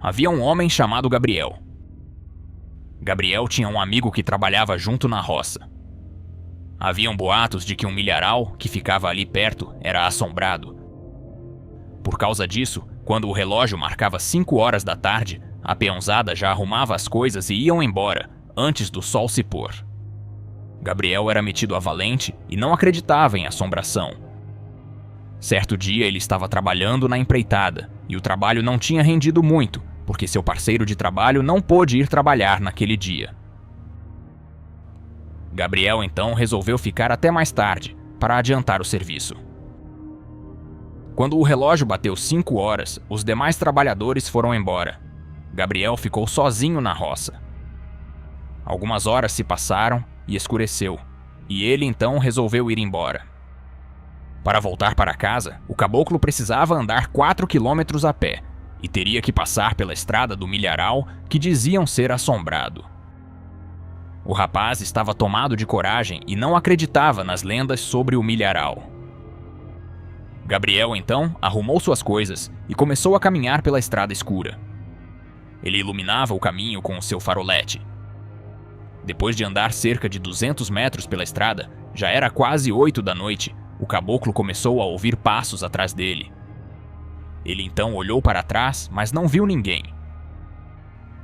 havia um homem chamado Gabriel. Gabriel tinha um amigo que trabalhava junto na roça. Haviam boatos de que um milharal que ficava ali perto era assombrado. Por causa disso, quando o relógio marcava 5 horas da tarde, a peãozada já arrumava as coisas e iam embora, antes do sol se pôr. Gabriel era metido a valente e não acreditava em assombração. Certo dia ele estava trabalhando na empreitada, e o trabalho não tinha rendido muito, porque seu parceiro de trabalho não pôde ir trabalhar naquele dia. Gabriel então resolveu ficar até mais tarde, para adiantar o serviço. Quando o relógio bateu 5 horas, os demais trabalhadores foram embora. Gabriel ficou sozinho na roça. Algumas horas se passaram e escureceu, e ele então resolveu ir embora. Para voltar para casa, o caboclo precisava andar 4 quilômetros a pé, e teria que passar pela estrada do milharal que diziam ser assombrado. O rapaz estava tomado de coragem e não acreditava nas lendas sobre o milharal. Gabriel então arrumou suas coisas e começou a caminhar pela estrada escura. Ele iluminava o caminho com o seu farolete. Depois de andar cerca de 200 metros pela estrada, já era quase 8 da noite, o caboclo começou a ouvir passos atrás dele. Ele então olhou para trás, mas não viu ninguém.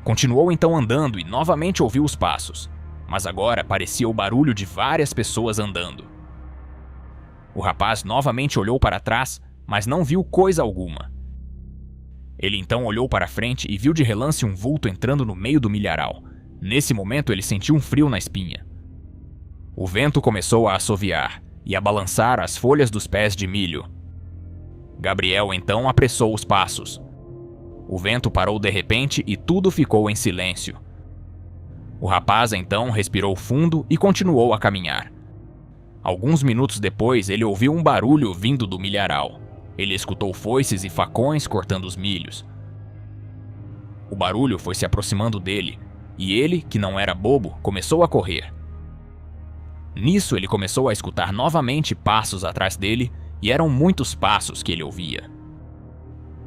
Continuou então andando e novamente ouviu os passos, mas agora parecia o barulho de várias pessoas andando. O rapaz novamente olhou para trás, mas não viu coisa alguma. Ele então olhou para frente e viu de relance um vulto entrando no meio do milharal. Nesse momento ele sentiu um frio na espinha. O vento começou a assoviar e a balançar as folhas dos pés de milho. Gabriel então apressou os passos. O vento parou de repente e tudo ficou em silêncio. O rapaz então respirou fundo e continuou a caminhar. Alguns minutos depois ele ouviu um barulho vindo do milharal. Ele escutou foices e facões cortando os milhos. O barulho foi se aproximando dele, e ele, que não era bobo, começou a correr. Nisso ele começou a escutar novamente passos atrás dele, e eram muitos passos que ele ouvia.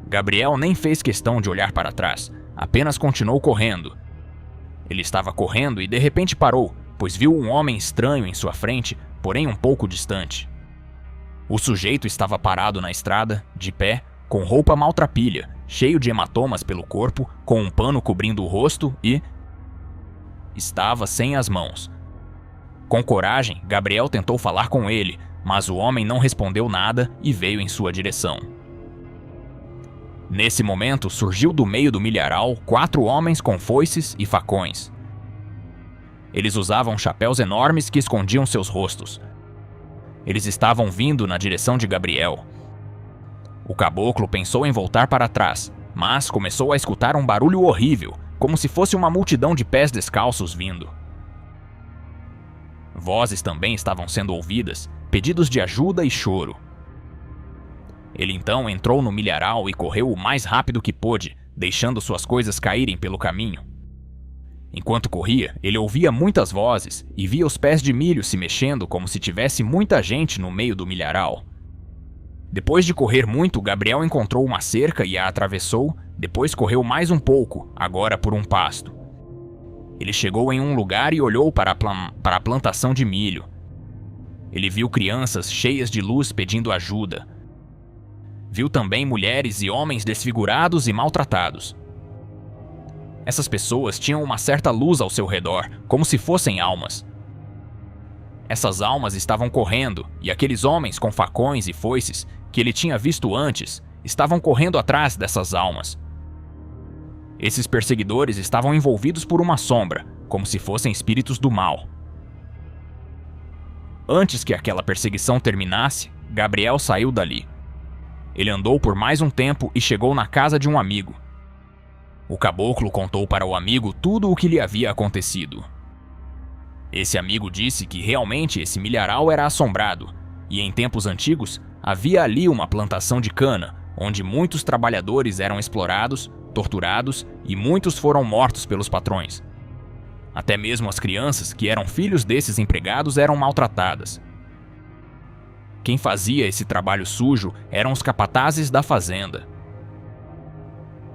Gabriel nem fez questão de olhar para trás, apenas continuou correndo. Ele estava correndo e de repente parou, pois viu um homem estranho em sua frente, porém um pouco distante. O sujeito estava parado na estrada, de pé, com roupa maltrapilha, cheio de hematomas pelo corpo, com um pano cobrindo o rosto e estava sem as mãos. Com coragem, Gabriel tentou falar com ele, mas o homem não respondeu nada e veio em sua direção. Nesse momento, surgiu do meio do milharal 4 homens com foices e facões. Eles usavam chapéus enormes que escondiam seus rostos. Eles estavam vindo na direção de Gabriel. O caboclo pensou em voltar para trás, mas começou a escutar um barulho horrível, como se fosse uma multidão de pés descalços vindo. Vozes também estavam sendo ouvidas, pedidos de ajuda e choro. Ele então entrou no milharal e correu o mais rápido que pôde, deixando suas coisas caírem pelo caminho. Enquanto corria, ele ouvia muitas vozes e via os pés de milho se mexendo como se tivesse muita gente no meio do milharal. Depois de correr muito, Gabriel encontrou uma cerca e a atravessou, depois correu mais um pouco, agora por um pasto. Ele chegou em um lugar e olhou para a plantação de milho. Ele viu crianças cheias de luz pedindo ajuda. Viu também mulheres e homens desfigurados e maltratados. Essas pessoas tinham uma certa luz ao seu redor, como se fossem almas. Essas almas estavam correndo, e aqueles homens com facões e foices, que ele tinha visto antes, estavam correndo atrás dessas almas. Esses perseguidores estavam envolvidos por uma sombra, como se fossem espíritos do mal. Antes que aquela perseguição terminasse, Gabriel saiu dali. Ele andou por mais um tempo e chegou na casa de um amigo. O caboclo contou para o amigo tudo o que lhe havia acontecido. Esse amigo disse que realmente esse milharal era assombrado, e em tempos antigos havia ali uma plantação de cana, onde muitos trabalhadores eram explorados, torturados e muitos foram mortos pelos patrões. Até mesmo as crianças, que eram filhos desses empregados, eram maltratadas. Quem fazia esse trabalho sujo eram os capatazes da fazenda.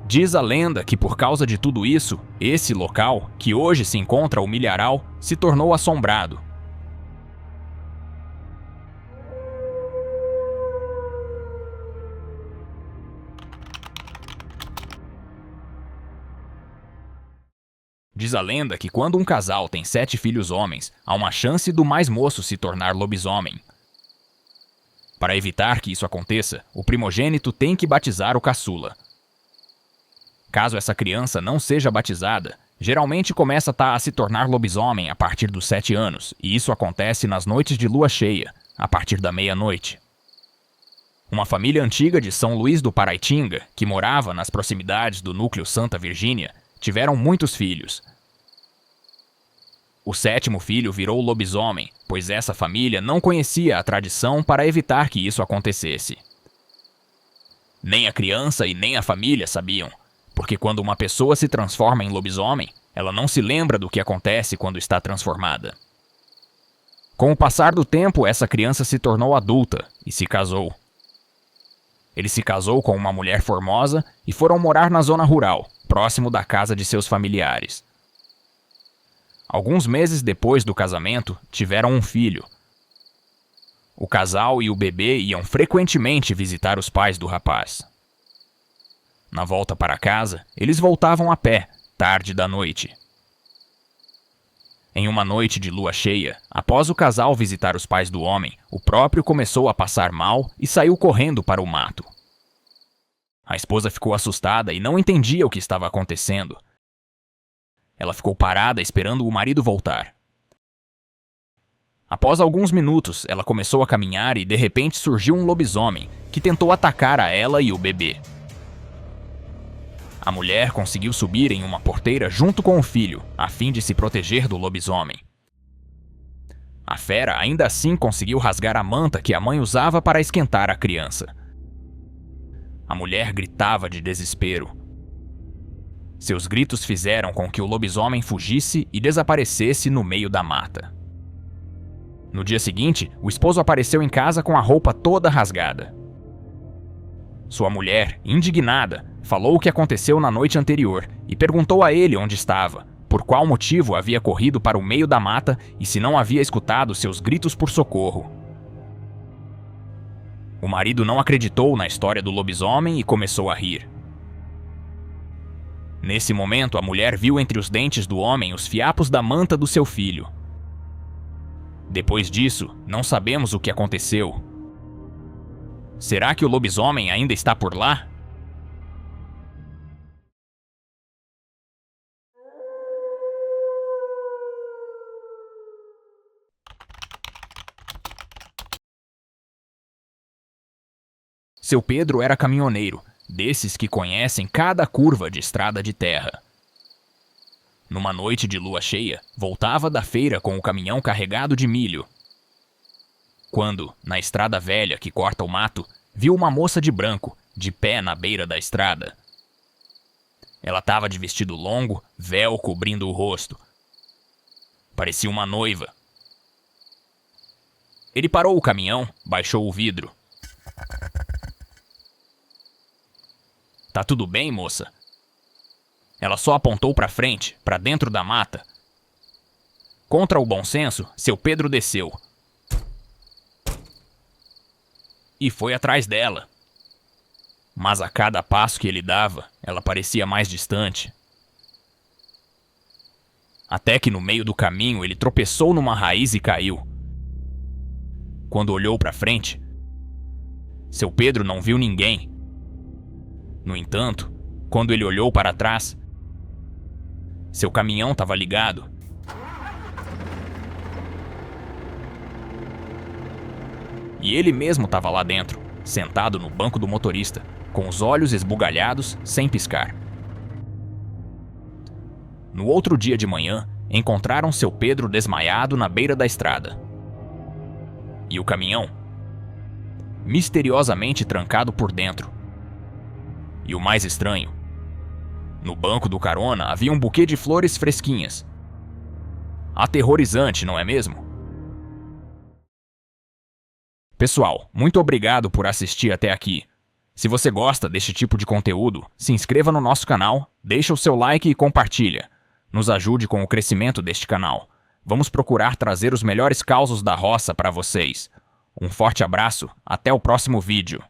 Diz a lenda que por causa de tudo isso, esse local, que hoje se encontra o milharal, se tornou assombrado. Diz a lenda que quando um casal tem 7 filhos homens, há uma chance do mais moço se tornar lobisomem. Para evitar que isso aconteça, o primogênito tem que batizar o caçula. Caso essa criança não seja batizada, geralmente começa a se tornar lobisomem a partir dos 7 anos, e isso acontece nas noites de lua cheia, a partir da meia-noite. Uma família antiga de São Luís do Paraitinga, que morava nas proximidades do núcleo Santa Virgínia, tiveram muitos filhos. O 7º filho virou lobisomem, pois essa família não conhecia a tradição para evitar que isso acontecesse. Nem a criança e nem a família sabiam, porque quando uma pessoa se transforma em lobisomem, ela não se lembra do que acontece quando está transformada. Com o passar do tempo, essa criança se tornou adulta e se casou. Ele se casou com uma mulher formosa e foram morar na zona rural, próximo da casa de seus familiares. Alguns meses depois do casamento, tiveram um filho. O casal e o bebê iam frequentemente visitar os pais do rapaz. Na volta para casa, eles voltavam a pé, tarde da noite. Em uma noite de lua cheia, após o casal visitar os pais do homem, o próprio começou a passar mal e saiu correndo para o mato. A esposa ficou assustada e não entendia o que estava acontecendo. Ela ficou parada esperando o marido voltar. Após alguns minutos, ela começou a caminhar e de repente surgiu um lobisomem que tentou atacar a ela e o bebê. A mulher conseguiu subir em uma porteira junto com o filho, a fim de se proteger do lobisomem. A fera ainda assim conseguiu rasgar a manta que a mãe usava para esquentar a criança. A mulher gritava de desespero. Seus gritos fizeram com que o lobisomem fugisse e desaparecesse no meio da mata. No dia seguinte, o esposo apareceu em casa com a roupa toda rasgada. Sua mulher, indignada, falou o que aconteceu na noite anterior e perguntou a ele onde estava, por qual motivo havia corrido para o meio da mata e se não havia escutado seus gritos por socorro. O marido não acreditou na história do lobisomem e começou a rir. Nesse momento, a mulher viu entre os dentes do homem os fiapos da manta do seu filho. Depois disso, não sabemos o que aconteceu. Será que o lobisomem ainda está por lá? Seu Pedro era caminhoneiro, desses que conhecem cada curva de estrada de terra. Numa noite de lua cheia, voltava da feira com o caminhão carregado de milho. Quando, na estrada velha que corta o mato, viu uma moça de branco, de pé na beira da estrada. Ela estava de vestido longo, véu cobrindo o rosto. Parecia uma noiva. Ele parou o caminhão, baixou o vidro. "Tá tudo bem, moça?" Ela só apontou para frente, para dentro da mata. Contra o bom senso, seu Pedro desceu. E foi atrás dela. Mas a cada passo que ele dava, ela parecia mais distante. Até que no meio do caminho ele tropeçou numa raiz e caiu. Quando olhou para frente, seu Pedro não viu ninguém. No entanto, quando ele olhou para trás, seu caminhão estava ligado. E ele mesmo estava lá dentro, sentado no banco do motorista, com os olhos esbugalhados, sem piscar. No outro dia de manhã, encontraram seu Pedro desmaiado na beira da estrada. E o caminhão, misteriosamente trancado por dentro. E o mais estranho, no banco do carona havia um buquê de flores fresquinhas. Aterrorizante, não é mesmo? Pessoal, muito obrigado por assistir até aqui. Se você gosta deste tipo de conteúdo, se inscreva no nosso canal, deixa o seu like e compartilha. Nos ajude com o crescimento deste canal. Vamos procurar trazer os melhores causos da roça para vocês. Um forte abraço, até o próximo vídeo.